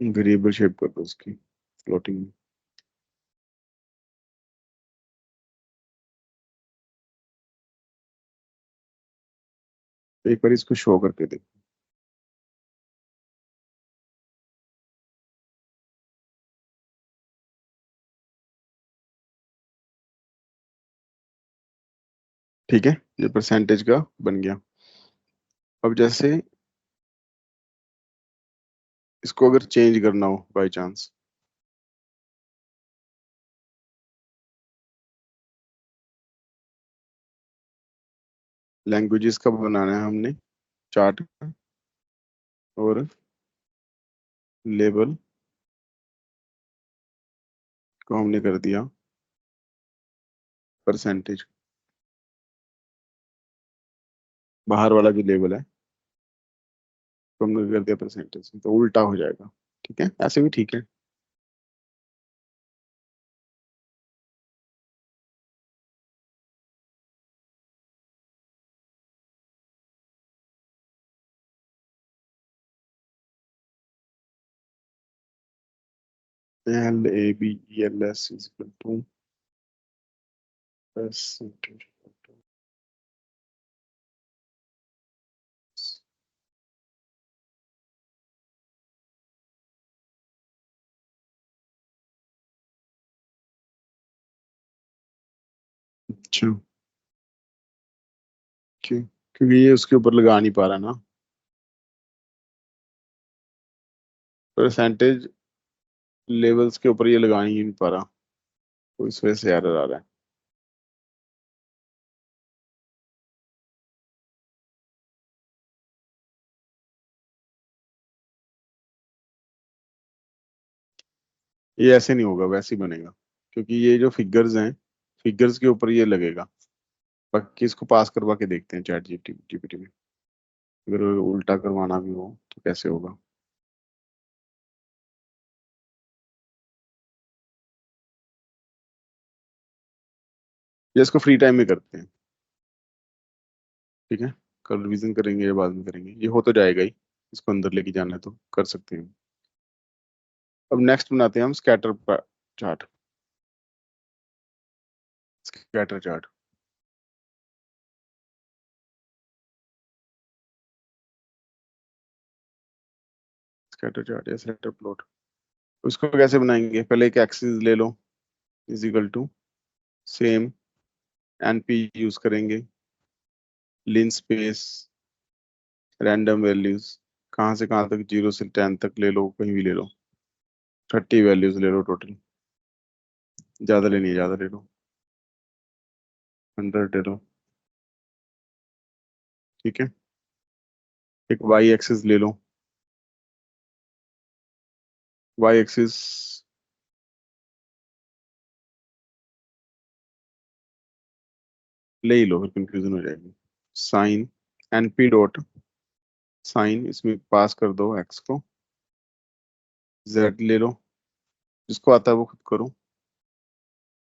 वेरिएबल शेप कर दो उसकी फ्लोटिंग। एक बार इसको शो करके देखो। ठीक है, ये परसेंटेज का बन गया। अब जैसे इसको अगर चेंज करना हो बाय चांस, लैंग्वेजेस का बनाना है हमने चार्ट, और लेबल को हमने कर दिया परसेंटेज। बाहर वाला जो लेबल है तो हमने कर दिया परसेंटेज, तो उल्टा हो जाएगा। ठीक है, ऐसे भी ठीक है। LABELS is equal to percentage. अच्छा, क्यों, क्योंकि ये उसके ऊपर लगा नहीं पा रहा ना, परसेंटेज लेवल्स के ऊपर ये लगा ही नहीं पा रहा, तो इस वजह से एरर आ रहा है। ये ऐसे नहीं होगा, वैसे ही बनेगा, क्योंकि ये जो फिगर्स हैं, फिगर्स के ऊपर ये लगेगा। बाकी इसको पास करवा के देखते हैं चैट जीपीटी में। अगर उल्टा करवाना भी हो तो कैसे होगा? ये इसको फ्री टाइम में करते हैं, ठीक है। कल रिवीजन करेंगे या बाद में करेंगे, ये हो तो जाएगा ही। इसको अंदर लेके जाना है तो कर सकते हैं। अब नेक्स्ट बनाते हैं हम scatter chart. Scatter chart, scatter chart या स्कैटर प्लॉट। उसको कैसे बनाएंगे? पहले एक एक्सिस ले लो, is equal to same NP use करेंगे, लिन स्पेस, रैंडम वैल्यूज, कहाँ से कहाँ तक, 0 से 10 तक ले लो, कहीं भी ले लो। 30 वैल्यूज ले लो टोटल, ज्यादा लेनी है ज्यादा ले लो, 100 ले लो, ठीक है। एक वाई एक्सिस ले लो, वाई एक्सिस ले ही लो, फिर कंफ्यूजन हो जाएगी। साइन, एनपी डॉट साइन, इसमें पास कर दो एक्स को, जेड ले लो, जिसको आता है वो खुद करो,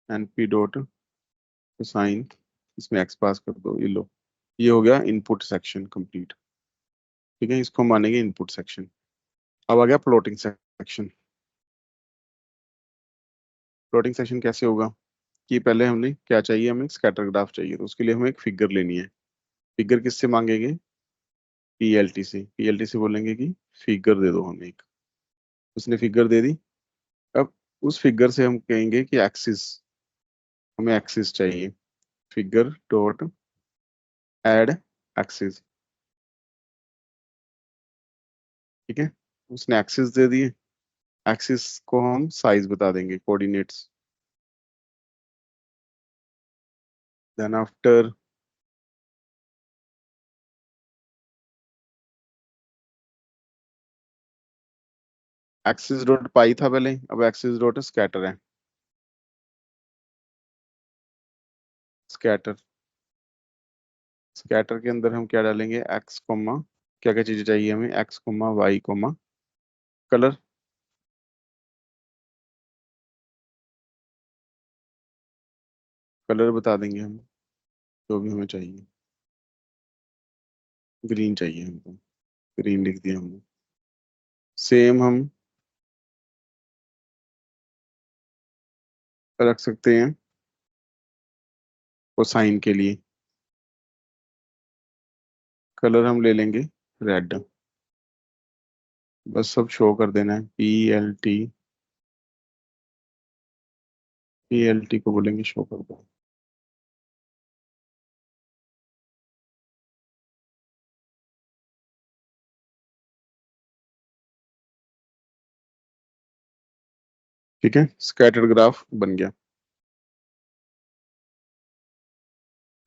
एनपी डॉट साइन, इसमें एक्स पास कर दो, ये लो। ये हो गया इनपुट सेक्शन कंप्लीट, ठीक है। इसको मानेंगे इनपुट सेक्शन। अब आ गया प्लॉटिंग सेक्शन। प्लॉटिंग सेक्शन कैसे होगा कि पहले हमने क्या चाहिए, हमें स्कैटर ग्राफ चाहिए, तो उसके लिए हमें एक फिगर लेनी है। फिगर किससे मांगेंगे? पीएलटी से। पीएलटी से बोलेंगे कि फिगर दे दो हमें एक, उसने फिगर दे दी। अब उस फिगर से हम कहेंगे कि एक्सिस, हमें एक्सिस चाहिए, फिगर डॉट एड एक्सिस, ठीक है। उसने एक्सिस दे दिए, एक्सिस को हम साइज बता देंगे, coordinates. Then after axis dot pie था पहले, अब एक्सिस डॉट स्कैटर है। स्कैटर, स्कैटर के अंदर हम क्या डालेंगे? एक्स कोमा, क्या क्या चीजें चाहिए हमें? X comma Y comma colour, colour बता देंगे हम, जो भी हमें चाहिए। ग्रीन चाहिए हमको, ग्रीन लिख दिया हमने। सेम हम रख सकते हैं कोसाइन के लिए, कलर हम ले लेंगे रेड। बस सब शो कर देना है, पी एल टी को बोलेंगे शो कर दो, ठीक है। स्कैटर्ड ग्राफ बन गया।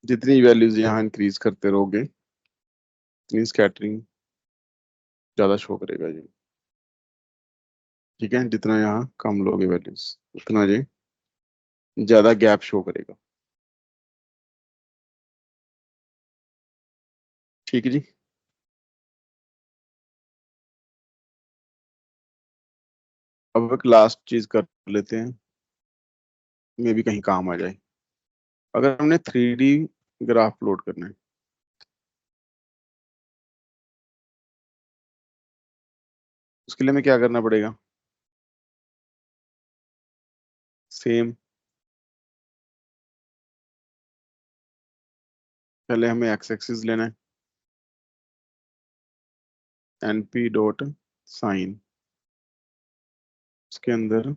जितनी वैल्यूज यहाँ इंक्रीज करते रहोगे उतनी स्कैटरिंग ज्यादा शो करेगा जी, ठीक है। जितना यहाँ कम लोगे वैल्यूज, उतना जी ज्यादा गैप शो करेगा, ठीक है जी। अब एक लास्ट चीज कर लेते हैं, मे भी कहीं काम आ जाए। अगर हमने 3D ग्राफ लोड करना है, उसके लिए हमें क्या करना पड़ेगा? सेम, पहले हमें एक्स एक्सिस लेना है, एनपी डॉट साइन, उसके अंदर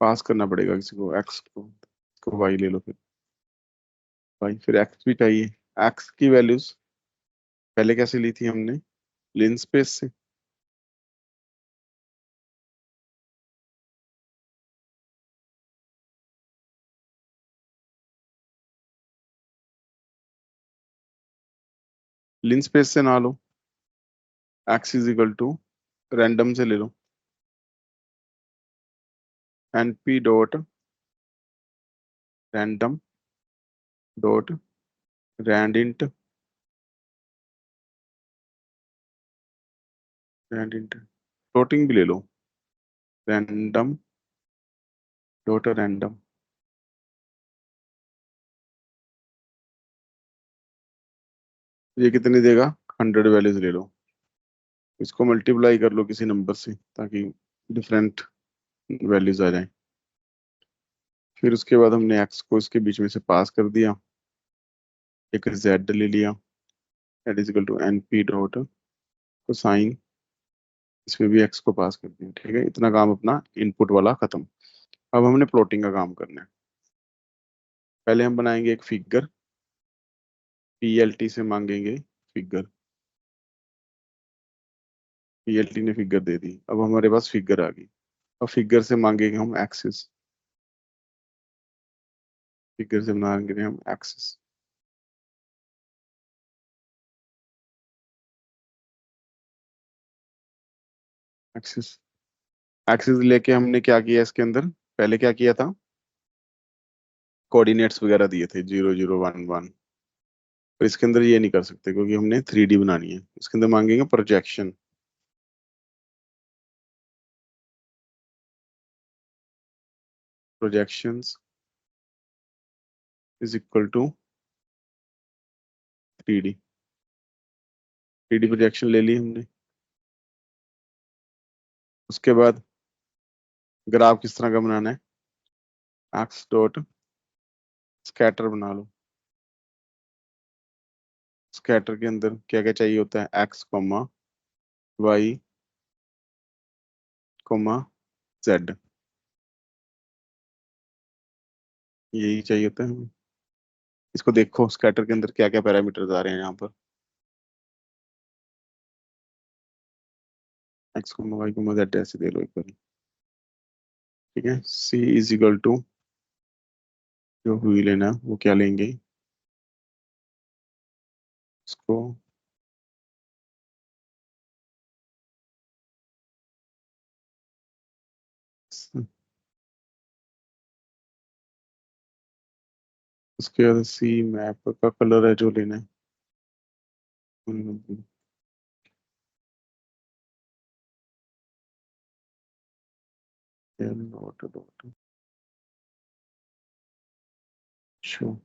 पास करना पड़ेगा किसी को, एक्स को वाई ले लो, फिर वाई, फिर एक्स भी चाहिए। एक्स की वैल्यूज पहले कैसे ली थी हमने? लिन स्पेस से, लिन स्पेस से ना लो, X is equal to random से ले लो, NP dot random dot rand int floating भी ले लो, रैंडम डॉट रैंडम। ये कितनी देगा, 100 वैल्यूज ले लो, इसको मल्टीप्लाई कर लो किसी नंबर से ताकि डिफरेंट वैल्यूज आ जाए। फिर उसके बाद हमने एक्स को इसके बीच में से पास कर दिया, एक जेड ले लिया, that is equal to N P dot cosine, इसमें भी एक्स को पास कर दिया। ठीक है, इतना काम अपना इनपुट वाला खत्म। अब हमने प्लॉटिंग का काम करना है। पहले हम बनाएंगे एक फिगर, पीएलटी से मांगेंगे फिगर, पीएलटी ने फिगर दे दी, अब हमारे पास फिगर आ गई। अब फिगर से मांगेंगे हम एक्सिस, फिगर से मांगेंगे हम एक्सिस। एक्सिस एक्सिस लेके हमने क्या किया इसके अंदर, पहले क्या किया था, कोऑर्डिनेट्स वगैरह दिए थे 0 0 1 1। पर इसके अंदर ये नहीं कर सकते क्योंकि हमने 3D बनानी है। इसके अंदर मांगेंगे projection, projections is equal to 3D। 3D projection ले ली हमने। उसके बाद ग्राफ किस तरह का बनाना है, एक्स डॉट स्कैटर बना लो। स्कैटर के अंदर क्या क्या चाहिए होता है, X comma Y comma Z, यही चाहिए होता है हमें। इसको देखो स्कैटर के अंदर क्या क्या पैरामीटर्स आ रहे हैं यहाँ पर, X comma Y comma Z ऐसे दे लो एक बार। ठीक है, सी इज इक्वल टू, जो हुई लेना वो क्या लेंगे, इसको उसके बाद सी मैप का कलर है जो लेना है। Dot dot show.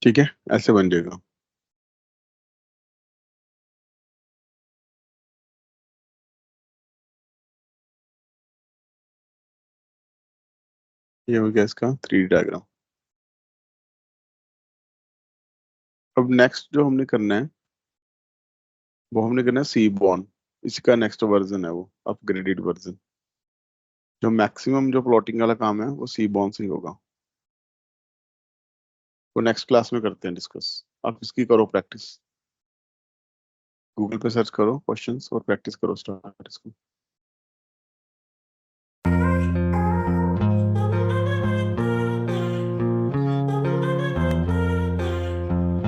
ठीक है, ऐसे बन जाएगा। ये हो गया इसका 3D डायग्राम। अब नेक्स्ट जो हमने करना है वो हमने करना है सीबॉर्न। इसका नेक्स्ट वर्जन है वो अपग्रेडेड वर्जन। जो मैक्सिमम जो प्लॉटिंग वाला काम है वो सीबॉर्न से ही होगा। वो नेक्स्ट क्लास में करते हैं डिस्कस। आप इसकी करो प्रैक्टिस, गूगल पे सर्च करो क्वेश्चंस और प्रैक्टिस करो स्टार्ट इसको।